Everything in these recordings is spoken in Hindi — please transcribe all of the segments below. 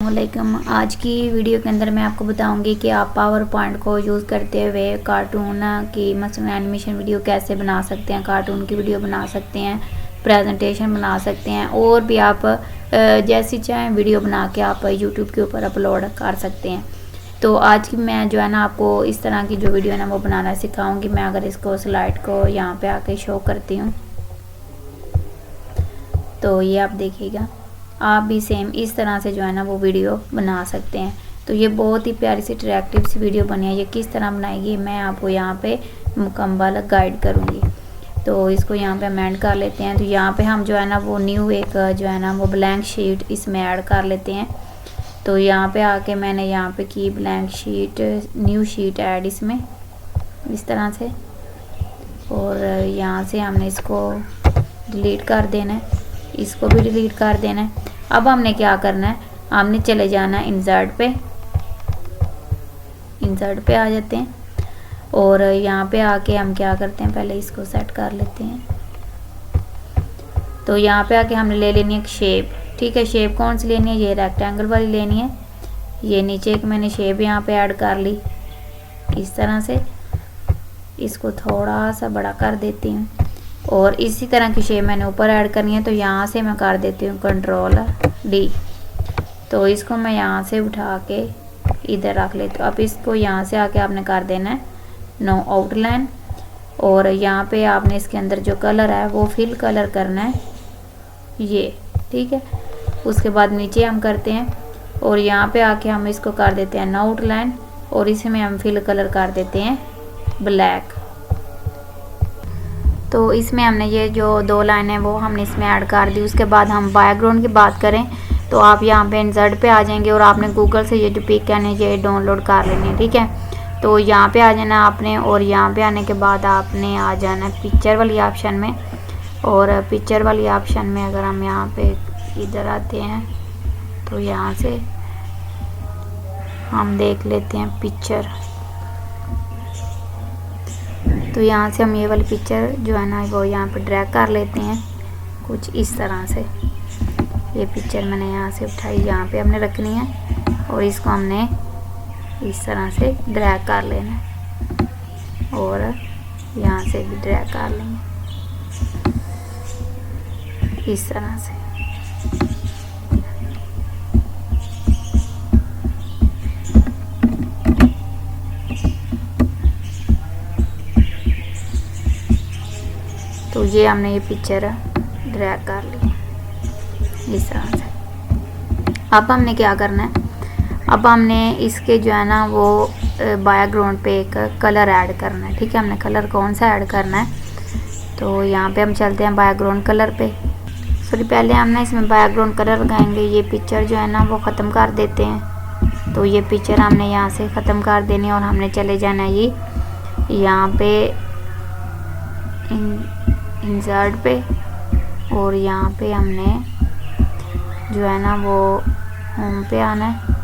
वालेकुम। आज की वीडियो के अंदर मैं आपको बताऊंगी कि आप पावर पॉइंट को यूज़ करते हुए कार्टून की मसलन एनिमेशन वीडियो कैसे बना सकते हैं, कार्टून की वीडियो बना सकते हैं, प्रेजेंटेशन बना सकते हैं और भी आप जैसी चाहें वीडियो बना के आप यूट्यूब के ऊपर अपलोड कर सकते हैं। तो आज की मैं जो है ना आपको इस तरह की जो वीडियो है ना वो बनाना सिखाऊंगी। मैं अगर इसको स्लाइड को यहाँ पे आके शो करती हूँ तो ये आप देखिएगा, आप भी सेम इस तरह से जो है ना वो वीडियो बना सकते हैं। तो ये बहुत ही प्यारी सी इंटरेक्टिव सी वीडियो बनी है। ये किस तरह बनाएगी मैं आपको यहाँ पे मुकम्मल गाइड करूँगी। तो इसको यहाँ पे हम ऐड कर लेते हैं। तो यहाँ पे हम जो है ना वो न्यू एक जो है ना वो ब्लैंक शीट इसमें ऐड कर लेते हैं। तो यहाँ पे आके मैंने यहाँ पे की blank sheet, new sheet add इसमें इस तरह से, और यहाँ से हमने इसको डिलीट कर देना है, इसको भी डिलीट कर देना है। अब हमने क्या करना है, हमने चले जाना है इंसर्ट पे आ जाते हैं और यहाँ पे आके हम क्या करते हैं, पहले इसको सेट कर लेते हैं। तो यहाँ पे आके हमने ले लेनी है एक शेप। ठीक है, शेप कौन सी लेनी है, ये रेक्टेंगल वाली लेनी है। ये नीचे एक मैंने शेप यहाँ पे ऐड कर ली इस तरह से। इसको थोड़ा सा बड़ा कर देती हूँ और इसी तरह की शेप मैंने ऊपर ऐड करनी है। तो यहाँ से मैं कर देती हूँ Ctrl+D। तो इसको मैं यहाँ से उठा के इधर रख लेती हूँ। अब इसको यहाँ से आके आपने कर देना है नो आउटलाइन, और यहाँ पे आपने इसके अंदर जो कलर है वो फिल कलर करना है ये। ठीक है, उसके बाद नीचे हम करते हैं और यहाँ पे आके हम इसको कर देते हैं नो आउटलाइन और इसमें हम फिल कलर कर देते हैं ब्लैक। तो इसमें हमने ये जो दो लाइन है वो हमने इसमें ऐड कर दी। उसके बाद हम बैकग्राउंड की बात करें तो आप यहाँ पे इंसर्ट पे आ जाएंगे और आपने गूगल से ये जो पिक है ना ये डाउनलोड कर लेनी है। ठीक है, तो यहाँ पे आ जाना आपने और यहाँ पे आने के बाद आपने आ जाना पिक्चर वाली ऑप्शन में। और पिक्चर वाली ऑप्शन में अगर हम यहाँ पे इधर आते हैं तो यहाँ से हम देख लेते हैं पिक्चर। तो यहाँ से हम ये वाली पिक्चर जो है ना वो यहाँ पे ड्रैग कर लेते हैं कुछ इस तरह से। ये पिक्चर मैंने यहाँ से उठाई, यहाँ पे हमने रखनी है और इसको हमने इस तरह से ड्रैग कर लेना है और यहाँ से भी ड्रैग कर लेंगे इस तरह से। तो ये हमने ये पिक्चर ड्रैग कर ली इस तरह से। अब हमने क्या करना है, अब हमने इसके जो है ना वो बैकग्राउंड पे एक कलर ऐड करना है। ठीक है, हमने कलर कौन सा ऐड करना है, तो यहाँ पे हम चलते हैं बैकग्राउंड कलर पे। सॉरी, पहले हम ना इसमें बैकग्राउंड कलर लगाएंगे। ये पिक्चर जो है ना वो ख़त्म कर देते हैं। तो ये पिक्चर हमने यहाँ से ख़त्म कर देनी है और हमने चले जाना है ये यहाँ पे इंसर्ट पे और यहाँ पे हमने जो है ना वो होम पे आना है।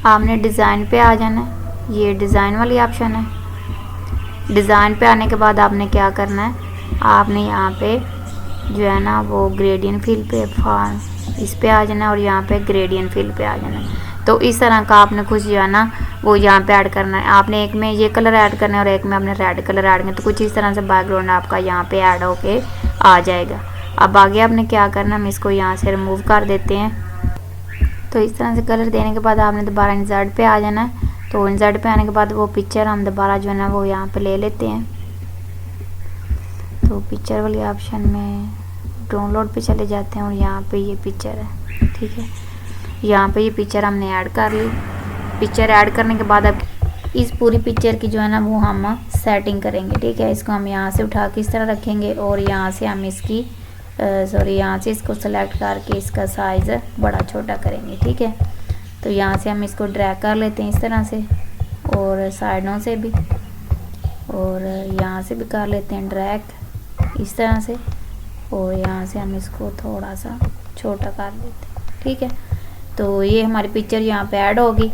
आपने डिज़ाइन पे आ जाना है, ये डिज़ाइन वाली ऑप्शन है। डिज़ाइन पे आने के बाद आपने क्या करना है, आपने यहाँ पे जो है ना वो ग्रेडियंट फिल पे इस पे आ जाना है और यहाँ पे ग्रेडियंट फिल पे आ जाना है। तो इस तरह का आपने कुछ जो है ना वो यहाँ पे ऐड करना है। आपने एक में ये कलर ऐड करना है और एक में आपने रेड कलर ऐड करना है। तो कुछ इस तरह से बैकग्राउंड आपका यहाँ पे ऐड होके आ जाएगा। अब आगे आपने क्या करना है, हम इसको यहाँ से रिमूव कर देते हैं। तो इस तरह से कलर देने के बाद आपने दोबारा इंसर्ट पे आ जाना है। तो इंसर्ट पे आने के बाद वो पिक्चर हम दोबारा जो है ना वो यहाँ पे ले लेते हैं। तो पिक्चर वाली ऑप्शन में डाउनलोड पे चले जाते हैं और यहाँ पे ये पिक्चर है। ठीक है, यहाँ पे ये पिक्चर हमने ऐड कर ली। पिक्चर ऐड करने के बाद अब इस पूरी पिक्चर की जो है ना वो हम सेटिंग करेंगे। ठीक है, इसको हम यहाँ से उठा के इस तरह रखेंगे और यहाँ से हम इसकी यहाँ से इसको सेलेक्ट करके इसका साइज़ बड़ा छोटा करेंगे। ठीक है, तो यहाँ से हम इसको ड्रैग कर लेते हैं इस तरह से और साइडों से भी और यहाँ से भी कर लेते हैं ड्रैग इस तरह से और यहाँ से हम इसको थोड़ा सा छोटा कर लेते हैं। ठीक है, तो ये हमारी पिक्चर यहाँ पे ऐड होगी।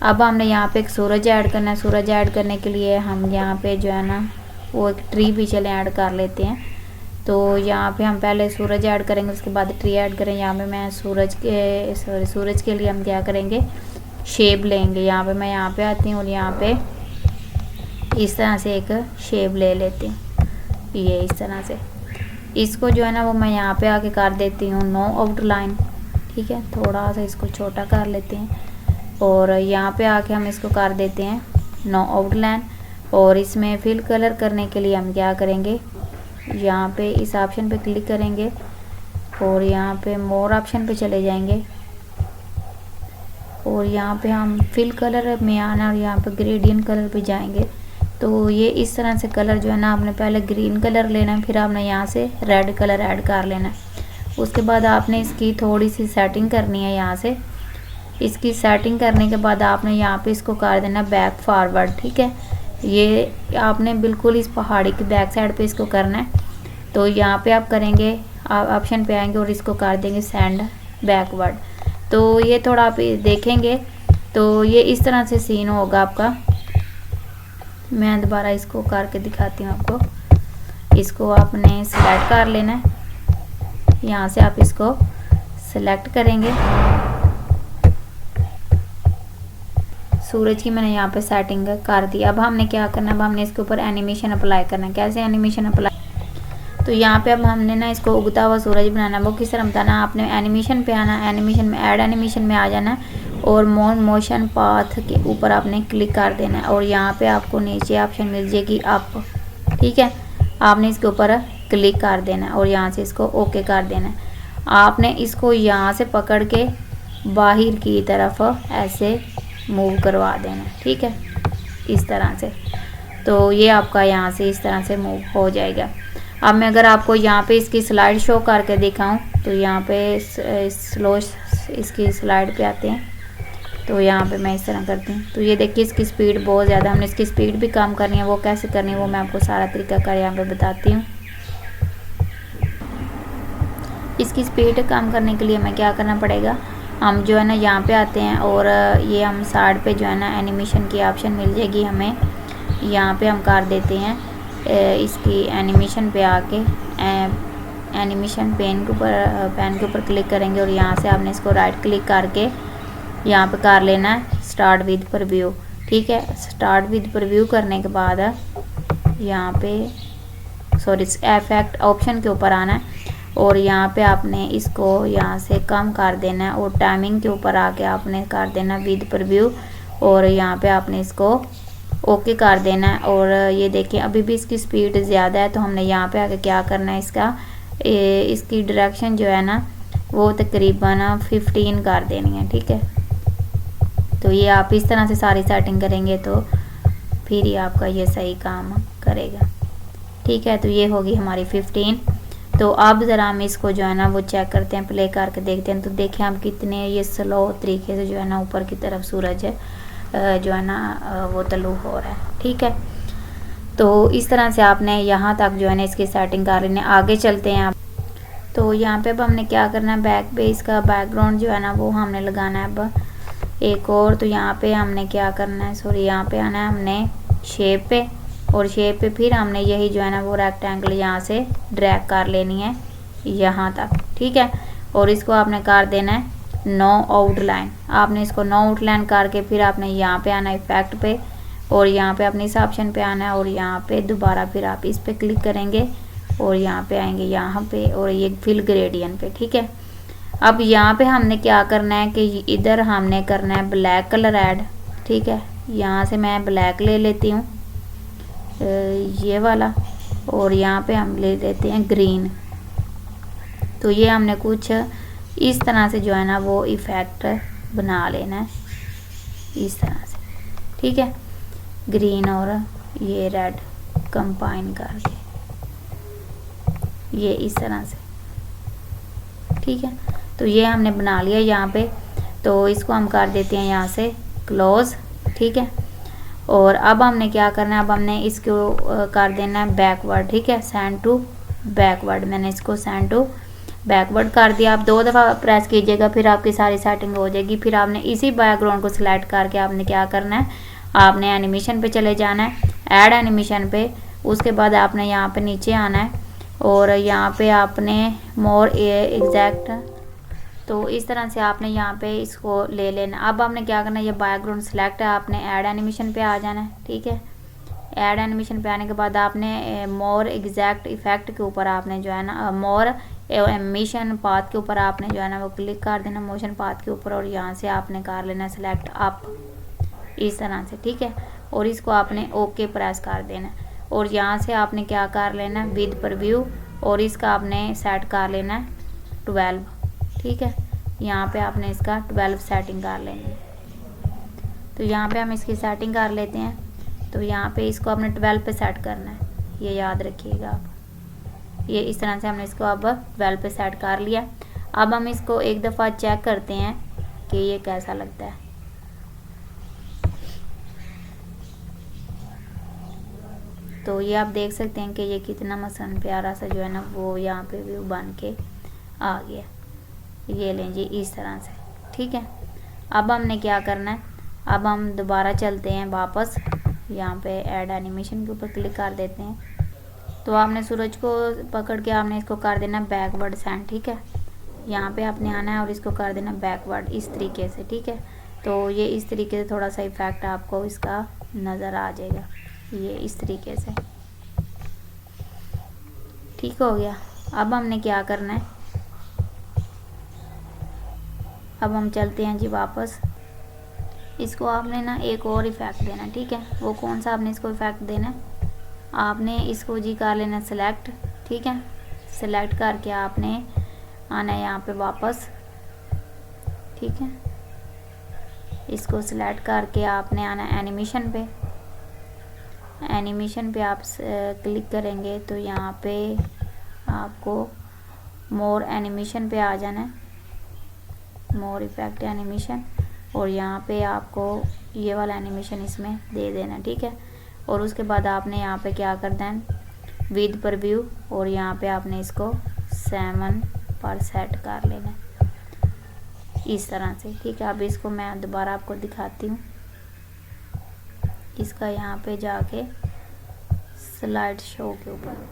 अब हमने यहाँ पे एक सूरज ऐड करना है। सूरज ऐड करने के लिए हम यहाँ पे जो है ना वो एक ट्री भी चले ऐड कर लेते हैं। तो यहाँ पे हम पहले सूरज ऐड करेंगे, उसके बाद ट्री ऐड करेंगे। यहाँ पे मैं सूरज के लिए हम क्या करेंगे, शेप लेंगे। यहाँ पे मैं यहाँ पे आती हूँ और यहाँ पे इस तरह से एक शेप ले लेती हूँ, ये इस तरह से। इसको जो है ना वो मैं यहाँ पे आके कर देती हूँ नो आउटलाइन, ठीक है। थोड़ा सा इसको छोटा कर लेते हैं और यहाँ पे आके हम इसको कर देते हैं नो आउटलाइन। और इसमें फिल कलर करने के लिए हम क्या करेंगे, यहाँ पे इस ऑप्शन पे क्लिक करेंगे और यहाँ पे मोर ऑप्शन पे चले जाएंगे और यहाँ पे हम फिल कलर में आना और यहाँ पे ग्रेडियंट कलर पे जाएंगे। तो ये इस तरह से कलर जो है ना, आपने पहले ग्रीन कलर लेना है, फिर आपने यहाँ से रेड कलर ऐड कर लेना है। उसके बाद आपने इसकी थोड़ी सी सेटिंग करनी है। यहाँ से इसकी सेटिंग करने के बाद आपने यहाँ पे इसको कर देना बैक फॉरवर्ड, ठीक है। ये आपने बिल्कुल इस पहाड़ी की बैक साइड पे इसको करना है। तो यहाँ पे आप करेंगे, ऑप्शन पे आएंगे और इसको कर देंगे सेंड बैकवर्ड। तो ये थोड़ा आप देखेंगे तो ये इस तरह से सीन होगा आपका। मैं दोबारा इसको करके दिखाती हूँ आपको। इसको आपने सेलेक्ट कर लेना है, यहाँ से आप इसको सेलेक्ट करेंगे। सूरज की मैंने यहाँ पे सेटिंग कर दी। अब हमने क्या करना है, अब हमने इसके ऊपर एनिमेशन अप्लाई करना है। कैसे एनिमेशन अप्लाई, तो यहाँ पे अब हमने ना इसको उगता हुआ सूरज बनाना है। वो किस तरह बताना, आपने एनिमेशन पे आना है, एनिमेशन में ऐड एनिमेशन में आ जाना है और मोशन पाथ के ऊपर आपने क्लिक कर देना है और यहाँ पे आपको नीचे ऑप्शन मिल जाएगी अप, ठीक है। आपने इसके ऊपर क्लिक कर देना है और यहाँ से इसको ओके कर देना है। आपने इसको यहाँ से पकड़ के बाहर की तरफ ऐसे मूव करवा देना, ठीक है, इस तरह से। तो ये आपका यहाँ से इस तरह से मूव हो जाएगा। अब मैं अगर आपको यहाँ पे इसकी स्लाइड शो करके दिखाऊं तो यहाँ पे स्लो इसकी स्लाइड पे आते हैं। तो यहाँ पे मैं इस तरह करती हूँ। तो ये देखिए इसकी स्पीड बहुत ज़्यादा, हमने इसकी स्पीड भी कम करनी है। वो कैसे करनी है वो मैं आपको सारा तरीका कर यहाँ पे बताती हूँ। इसकी स्पीड कम करने के लिए हमें क्या करना पड़ेगा, हम जो है ना यहाँ पे आते हैं और ये हम साइड पे जो है ना एनिमेशन की ऑप्शन मिल जाएगी हमें। यहाँ पे हम कर देते हैं इसकी एनिमेशन पे आके एनिमेशन पेन के ऊपर क्लिक करेंगे और यहाँ से आपने इसको राइट क्लिक करके यहाँ पे कर लेना है स्टार्ट विद प्रीव्यू, ठीक है। स्टार्ट विद प्रीव्यू करने के बाद यहाँ पे इफेक्ट ऑप्शन के ऊपर आना है और यहाँ पे आपने इसको यहाँ से कम कर देना है और टाइमिंग के ऊपर आके आपने कर देना विद प्रीव्यू और यहाँ पे आपने इसको ओके कर देना है। और ये देखिए अभी भी इसकी स्पीड ज़्यादा है, तो हमने यहाँ पे आके क्या करना है, इसकी डायरेक्शन जो है ना वो तकरीबन 15 कर देनी है, ठीक है। तो ये आप इस तरह से सारी सेटिंग करेंगे तो फिर ही आपका ये सही काम करेगा, ठीक है। तो ये होगी हमारी 15। तो अब ज़रा हम इसको जो है ना वो चेक करते हैं, प्ले करके देखते हैं। तो देखें हम कितने ये स्लो तरीके से जो है ना ऊपर की तरफ सूरज जो है ना वो तलू हो रहा है, ठीक है। तो इस तरह से आपने यहाँ तक जो है ना इसकी सेटिंग कर लेनी है। आगे चलते हैं आप। तो यहाँ पे अब हमने क्या करना है, बैक पे इसका बैकग्राउंड जो है ना वो हमने लगाना है अब एक और। तो यहाँ पे हमने क्या करना है, यहाँ पे आना है हमने शेप पे और शेप पे फिर हमने यही जो है ना वो रेक्टेंगल यहाँ से ड्रैग कर लेनी है यहाँ तक, ठीक है। और इसको आपने कर देना है नो आउटलाइन। आपने इसको नो आउटलाइन करके फिर आपने यहाँ पे आना है इफेक्ट पे और यहाँ पे अपने इस ऑप्शन पे आना है और यहाँ पे दोबारा फिर आप इस पे क्लिक करेंगे और यहाँ पे आएंगे यहाँ पे और ये फिल ग्रेडियंट पे, ठीक है। अब यहाँ पे हमने क्या करना है कि इधर हमने करना है ब्लैक कलर ऐड, ठीक है। यहाँ से मैं ब्लैक ले लेती हूँ ये वाला और यहाँ पे हम ले लेते हैं ग्रीन। तो ये हमने कुछ इस तरह से जो है ना वो इफ़ेक्ट बना लेना है इस तरह से, ठीक है। ग्रीन और ये रेड कंबाइन करके ये इस तरह से, ठीक है। तो ये हमने बना लिया यहाँ पे। तो इसको हम कर देते हैं यहाँ से क्लोज, ठीक है। और अब हमने क्या करना है, अब हमने इसको कर देना है बैकवर्ड, ठीक है, सेंड टू बैकवर्ड। मैंने इसको सेंड टू बैकवर्ड कर दिया। आप 2 दफ़ा प्रेस कीजिएगा फिर आपकी सारी सेटिंग हो जाएगी। फिर आपने इसी बैकग्राउंड को सिलेक्ट करके आपने क्या करना है, आपने एनिमेशन पे चले जाना है, ऐड एनिमेशन पे। उसके बाद आपने यहाँ पे नीचे आना है और यहाँ पे आपने मोर एग्जैक्ट, तो इस तरह से आपने यहाँ पे इसको ले लेना। अब आपने क्या करना है, ये बैकग्राउंड सेलेक्ट है, आपने ऐड एनिमेशन पे आ जाना है। ठीक है, ऐड एनिमेशन पे आने के बाद आपने मोर एग्जैक्ट इफेक्ट के ऊपर आपने जो है ना मोर एमिशन पाथ के ऊपर आपने जो है ना वो क्लिक कर देना, मोशन पाथ के ऊपर, और यहाँ से आपने कर लेना सेलेक्ट अप इस तरह से। ठीक है, और इसको आपने ओके प्रेस कर देना, और यहाँ से आपने क्या कर लेना विद प्रीव्यू, और इसका आपने सेट कर लेना 12। ठीक है, यहाँ पे आपने इसका 12 सेटिंग कर लेनी है। तो यहाँ पे हम इसकी सेटिंग कर लेते हैं। तो यहाँ पे इसको आपने 12 पे सेट करना है, ये याद रखिएगा आप। ये इस तरह से हमने इसको अब 12 पे सेट कर लिया। अब हम इसको एक दफ़ा चेक करते हैं कि ये कैसा लगता है। तो ये आप देख सकते हैं कि ये कितना मसन प्यारा सा जो है ना वो यहाँ पे व्यू बन के आ गया। ये लें जी इस तरह से। ठीक है, अब हमने क्या करना है, अब हम दोबारा चलते हैं वापस, यहाँ पे ऐड एनिमेशन के ऊपर क्लिक कर देते हैं। तो आपने सूरज को पकड़ के आपने इसको कर देना बैकवर्ड सेंड। ठीक है, यहाँ पे आपने आना है और इसको कर देना बैकवर्ड इस तरीके से। ठीक है, तो ये इस तरीके से थोड़ा सा इफेक्ट आपको इसका नज़र आ जाएगा, ये इस तरीके से। ठीक हो गया। अब हमने क्या करना है, अब हम चलते हैं जी वापस। इसको आपने ना एक और इफेक्ट देना। ठीक है, वो कौन सा आपने इसको इफेक्ट देना है, आपने इसको जी कर लेना सेलेक्ट। ठीक है, सेलेक्ट करके आपने आना है यहाँ पे वापस। ठीक है, इसको सिलेक्ट करके आपने आना एनिमेशन पे। एनिमेशन पे आप क्लिक करेंगे तो यहाँ पे आपको मोर एनिमेशन पे आ जाना है, मोर इफेक्ट एनिमेशन, और यहाँ पे आपको ये वाला एनिमेशन इसमें दे देना। ठीक है, और उसके बाद आपने यहाँ पे क्या करना है विद प्रीव्यू, और यहाँ पे आपने इसको 7 पर सेट कर लेना इस तरह से। ठीक है, अब इसको मैं दोबारा आपको दिखाती हूँ। इसका यहाँ पे जाके स्लाइड शो के ऊपर,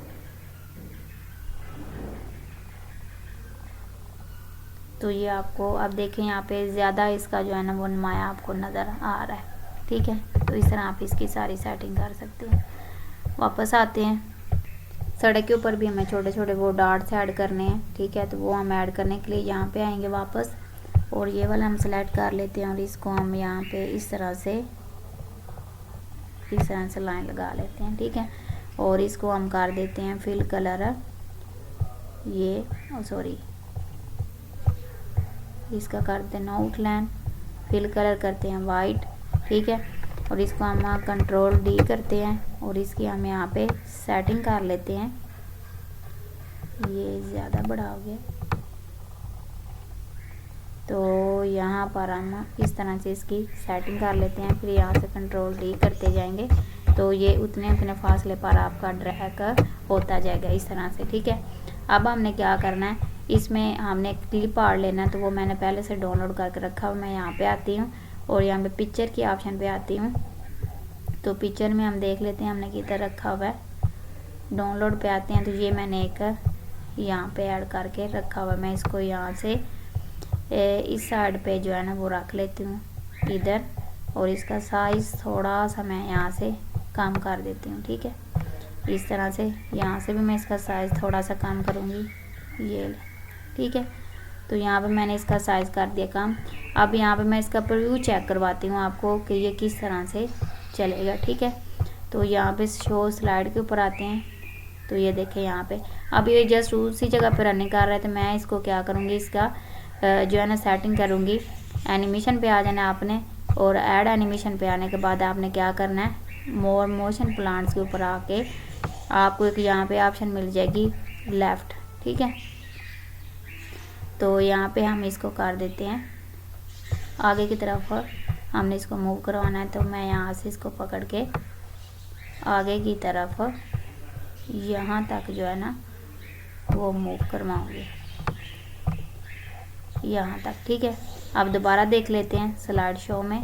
तो ये आपको अब देखें यहाँ पे ज़्यादा इसका जो है ना वो नुमाया आपको नज़र आ रहा है। ठीक है, तो इस तरह आप इसकी सारी सेटिंग कर सकते हैं। वापस आते हैं, सड़क के ऊपर भी हमें छोटे छोटे वो डार्ट्स ऐड करने हैं। ठीक है, तो वो हम ऐड करने के लिए यहाँ पे आएंगे वापस, और ये वाला हम सेलेक्ट कर लेते हैं, और इसको हम यहाँ पे इस तरह से लाइन लगा लेते हैं। ठीक है, और इसको हम कर देते हैं फिल कलर, ये सॉरी इसका कर देते हैं आउटलाइन, फिल कलर करते हैं वाइट। ठीक है, और इसको हम कंट्रोल डी करते हैं, और इसकी हम यहाँ पे सेटिंग कर लेते हैं। ये ज़्यादा बड़ा हो गया, तो यहाँ पर हम इस तरह से इसकी सेटिंग कर लेते हैं। फिर यहाँ से कंट्रोल डी करते जाएंगे, तो ये उतने फासले पर आपका ड्रैग होता जाएगा इस तरह से। ठीक है, अब हमने क्या करना है, इसमें हमने क्लिप आर्ट लेना है, तो वो मैंने पहले से डाउनलोड करके रखा हुआ। मैं यहाँ पे आती हूँ और यहाँ पे पिक्चर की ऑप्शन पे आती हूँ। तो पिक्चर में हम देख लेते हैं हमने किधर रखा हुआ है। डाउनलोड पे आते हैं, तो ये मैंने एक यहाँ पे ऐड करके रखा हुआ है। मैं इसको यहाँ से इस साइड पे जो है ना वो रख लेती हूँ इधर, और इसका साइज़ थोड़ा सा मैं यहाँ से कम कर देती हूँ। ठीक है, इस तरह से यहाँ से भी मैं इसका साइज़ थोड़ा सा कम करूँगी, ये। ठीक है, तो यहाँ पे मैंने इसका साइज़ कर दिया कम। अब यहाँ पे मैं इसका प्रीव्यू चेक करवाती हूँ आपको कि ये किस तरह से चलेगा। ठीक है, तो यहाँ पे शो स्लाइड के ऊपर आते हैं, तो ये देखें यहाँ पे अब ये जस्ट उसी जगह पे रनिंग कर रहे थे। मैं इसको क्या करूँगी, इसका जो है ना सेटिंग करूँगी। एनिमेशन पे आ जाना आपने, और ऐड एनिमेशन पे आने के बाद आपने क्या करना है, मोर मोशन प्लांट्स के ऊपर आके आपको एक यहाँ पे ऑप्शन मिल जाएगी लेफ़्ट। ठीक है, तो यहाँ पे हम इसको कर देते हैं आगे की तरफ, हमने इसको मूव करवाना है। तो मैं यहाँ से इसको पकड़ के आगे की तरफ यहाँ तक जो है ना वो मूव करवाऊँगी, यहाँ तक। ठीक है, अब दोबारा देख लेते हैं स्लाइड शो में।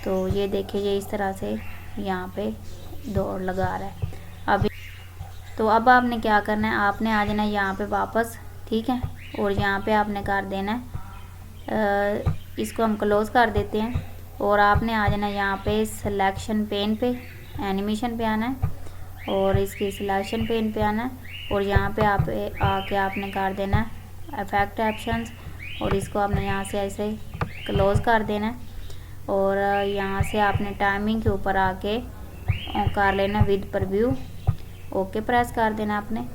तो ये देखिए, ये इस तरह से यहाँ पे दौड़ लगा रहा है। अब तो अब आपने क्या करना है, आपने आ जाना यहाँ पे वापस, ठीक है। और यहाँ पे आपने कर देना है, इसको हम क्लोज़ कर देते हैं। और आपने आ जाना यहाँ पे सिलेक्शन पेन पे, एनिमेशन पे आना है और इसकी सिलेक्शन पेन पे आना है। और यहाँ पे आप आके आपने कर देना है इफेक्ट ऑप्शंस और इसको आपने यहाँ से ऐसे क्लोज़ कर देना है। और यहाँ से आपने टाइमिंग के ऊपर आके कर लेना विद प्रीव्यू, ओके प्रेस कर देना आपने।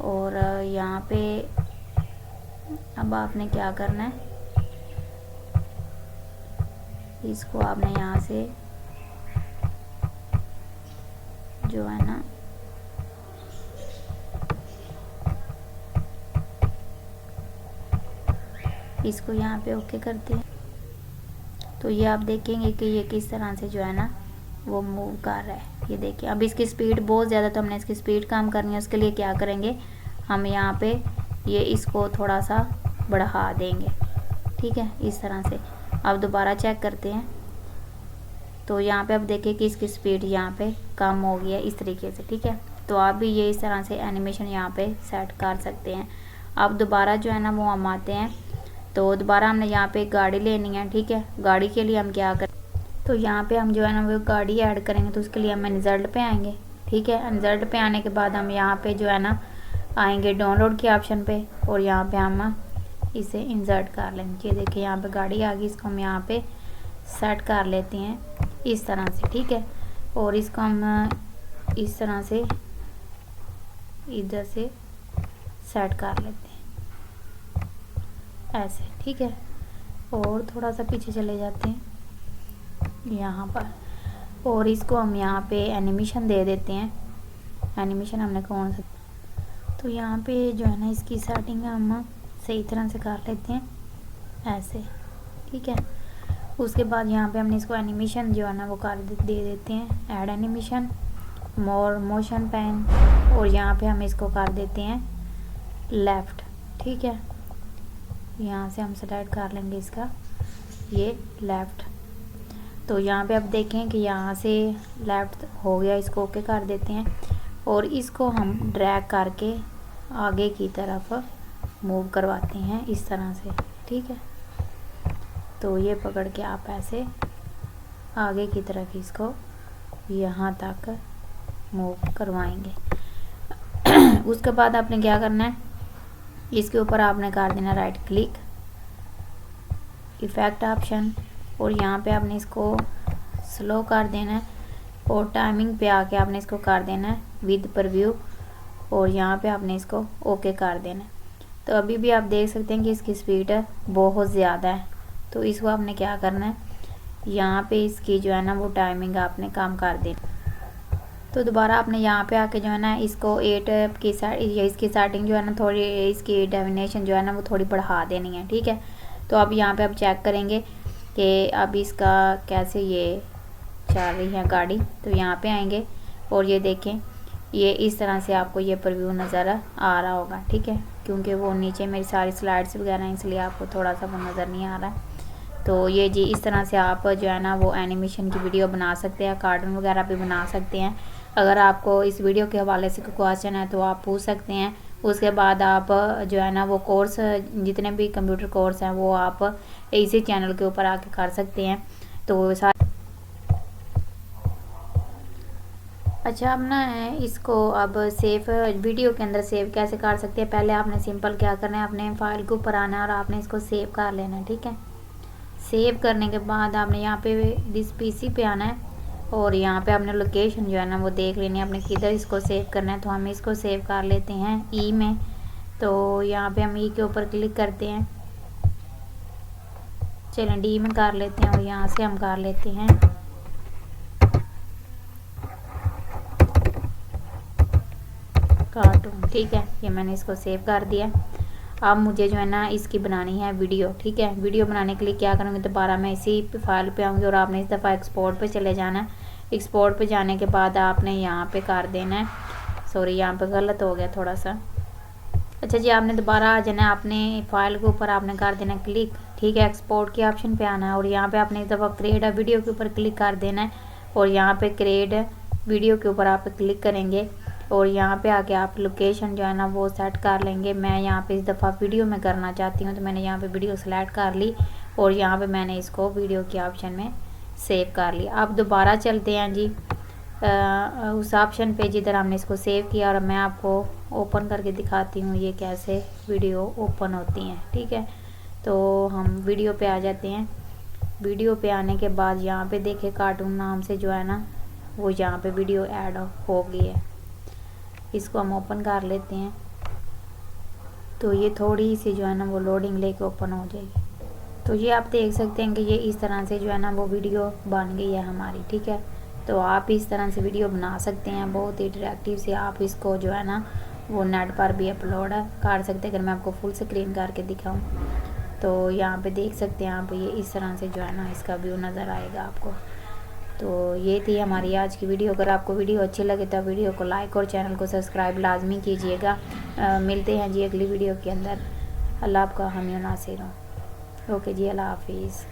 और यहाँ पे अब आपने क्या करना है, इसको आपने यहाँ से जो है ना इसको यहाँ पे ओके करते हैं। तो ये आप देखेंगे कि ये किस तरह से जो है ना वो मूव कर रहा है। ये देखिए, अब इसकी स्पीड बहुत ज़्यादा, तो हमने इसकी स्पीड कम करनी है। उसके लिए क्या करेंगे, हम यहाँ पे ये इसको थोड़ा सा बढ़ा देंगे, ठीक है, इस तरह से। अब दोबारा चेक करते हैं तो यहाँ पे अब देखिए कि इसकी स्पीड यहाँ पे कम हो गई है इस तरीके से, ठीक है। तो आप भी ये इस तरह से एनिमेशन यहाँ पे सेट कर सकते हैं। अब दोबारा जो है ना वो हम आते हैं, तो दोबारा हमने यहाँ पे एक गाड़ी लेनी है, ठीक है। गाड़ी के लिए हम क्या करें, तो यहाँ पे हम जो है ना वो गाड़ी ऐड करेंगे। तो उसके लिए हम रिजल्ट पे आएंगे, ठीक है। रिजल्ट पे आने के बाद हम यहाँ पे जो है ना आएंगे डाउनलोड के ऑप्शन पे और यहाँ पे हम इसे इंसर्ट कर लेंगे। ये देखिए यहाँ पे गाड़ी आ गई, इसको हम यहाँ पे सेट कर लेते हैं इस तरह से, ठीक है। और इसको हम इस तरह से इधर से सेट कर लेते हैं ऐसे, ठीक है। और थोड़ा सा पीछे चले जाते हैं यहाँ पर और इसको हम यहाँ पे एनिमेशन दे देते हैं। एनिमेशन हमने कौन सा, तो यहाँ पे जो है ना इसकी सेटिंग हम सही तरह से कर लेते हैं ऐसे, ठीक है। उसके बाद यहाँ पे हमने इसको एनिमेशन जो है ना वो कर दे देते हैं, ऐड एनिमेशन, मोर मोशन पेन। और यहाँ पे हम इसको कर देते हैं लेफ़्ट, ठीक है। यहाँ से हम सेलेक्ट कर लेंगे इसका ये लेफ़्ट। तो यहाँ पे अब देखें कि यहाँ से लेफ़्ट हो गया, इसको ओके कर देते हैं। और इसको हम ड्रैग करके आगे की तरफ मूव करवाते हैं इस तरह से, ठीक है। तो ये पकड़ के आप ऐसे आगे की तरफ इसको यहाँ तक मूव करवाएंगे। उसके बाद आपने क्या करना है, इसके ऊपर आपने कर देना राइट क्लिक, इफ़ेक्ट ऑप्शन, और यहाँ पे आपने इसको स्लो कर देना है और टाइमिंग पे आके आपने इसको कर देना है विद प्रीव्यू और यहाँ पे आपने इसको ओके कर देना है। तो अभी भी आप देख सकते हैं कि इसकी स्पीड बहुत ज़्यादा है। तो इसको आपने क्या करना है, यहाँ पे इसकी जो है ना वो टाइमिंग आपने कम कर देना। तो दोबारा आपने यहाँ पे आके जो है ना इसको 8 की इसकी सेटिंग जो है ना थोड़ी, इसकी डेफिनेशन जो है ना वो थोड़ी बढ़ा देनी है, ठीक है। तो अब यहाँ पे आप चेक करेंगे कि अब इसका कैसे ये चल रही है गाड़ी। तो यहाँ पे आएंगे और ये देखें, ये इस तरह से आपको ये प्रीव्यू नज़र आ रहा होगा, ठीक है। क्योंकि वो नीचे मेरी सारी स्लाइड्स वगैरह हैं इसलिए आपको थोड़ा सा वो नज़र नहीं आ रहा है। तो ये जी इस तरह से आप जो है ना वो एनिमेशन की वीडियो बना सकते हैं, कार्टून वगैरह भी बना सकते हैं। अगर आपको इस वीडियो के हवाले से कोई क्वेश्चन है तो आप पूछ सकते हैं। उसके बाद आप जो है ना वो कोर्स, जितने भी कंप्यूटर कोर्स हैं वो आप इसी चैनल के ऊपर आके कर सकते हैं। तो अच्छा, अब ना इसको अब सेव वीडियो के अंदर सेव कैसे कर सकते हैं, पहले आपने सिंपल क्या करना है, अपने फाइल के ऊपर आना है और आपने इसको सेव कर लेना है, ठीक है। सेव करने के बाद आपने यहाँ पे दिस पीसी पे आना है और यहाँ पे आपने लोकेशन जो है ना वो देख लेनी है, आपने किधर इसको सेव करना है। तो हम इसको सेव कर लेते हैं ई में। तो यहाँ पे हम ई के ऊपर क्लिक करते हैं, चलें डी में कर लेते हैं और यहाँ से हम कर लेते हैं कार्टून, ठीक है। ये मैंने इसको सेव कर दिया। अब मुझे जो है ना इसकी बनानी है वीडियो, ठीक है। वीडियो बनाने के लिए क्या करूँगी, दोबारा मैं इसी फाइल पे आऊँगी और आपने इस दफ़ा एक्सपोर्ट पे चले जाना है। एक्सपोर्ट पे जाने के बाद आपने यहाँ पे कर देना है, सॉरी यहाँ पे गलत हो गया थोड़ा सा। अच्छा जी, आपने दोबारा आ जाना है, आपने फाइल के ऊपर आपने कर देना क्लिक, ठीक है। एक्सपोर्ट के ऑप्शन पे आना है और यहाँ पे आपने इस दफ़ा क्रिएट अ वीडियो के ऊपर क्लिक कर देना है और यहाँ पे क्रिएट वीडियो के ऊपर आप क्लिक करेंगे और यहाँ पे आके आप लोकेशन जो है ना वो सेट कर लेंगे। मैं यहाँ पे इस दफ़ा वीडियो में करना चाहती हूँ तो मैंने यहाँ पे वीडियो सेलेक्ट कर ली और यहाँ पे मैंने इसको वीडियो के ऑप्शन में सेव कर लिया। अब दोबारा चलते हैं जी उस ऑप्शन पे जिधर हमने इसको सेव किया और मैं आपको ओपन करके दिखाती हूँ ये कैसे वीडियो ओपन होती हैं। ठीक है, तो हम वीडियो पे आ जाते हैं। वीडियो पे आने के बाद यहाँ पे देखें कार्टून नाम से जो है ना वो यहाँ पे वीडियो ऐड हो गई है। इसको हम ओपन कर लेते हैं तो ये थोड़ी सी जो है ना वो लोडिंग लेके ओपन हो जाएगी। तो ये आप देख सकते हैं कि ये इस तरह से जो है ना वो वीडियो बन गई है हमारी। ठीक है, तो आप इस तरह से वीडियो बना सकते हैं बहुत ही इंटरेक्टिव से। आप इसको जो है ना वो नेट पर भी अपलोड कर सकते हैं। अगर मैं आपको फुल स्क्रीन करके दिखाऊं तो यहाँ पे देख सकते हैं आप, ये इस तरह से जो है ना इसका व्यू नज़र आएगा आपको। तो ये थी हमारी आज की वीडियो। अगर आपको वीडियो अच्छी लगे तो वीडियो को लाइक और चैनल को सब्सक्राइब लाजमी कीजिएगा। मिलते हैं जी अगली वीडियो के अंदर। अल्लाह आपका हामी नासिर हो। ओके जी, अल्लाह हाफिज़।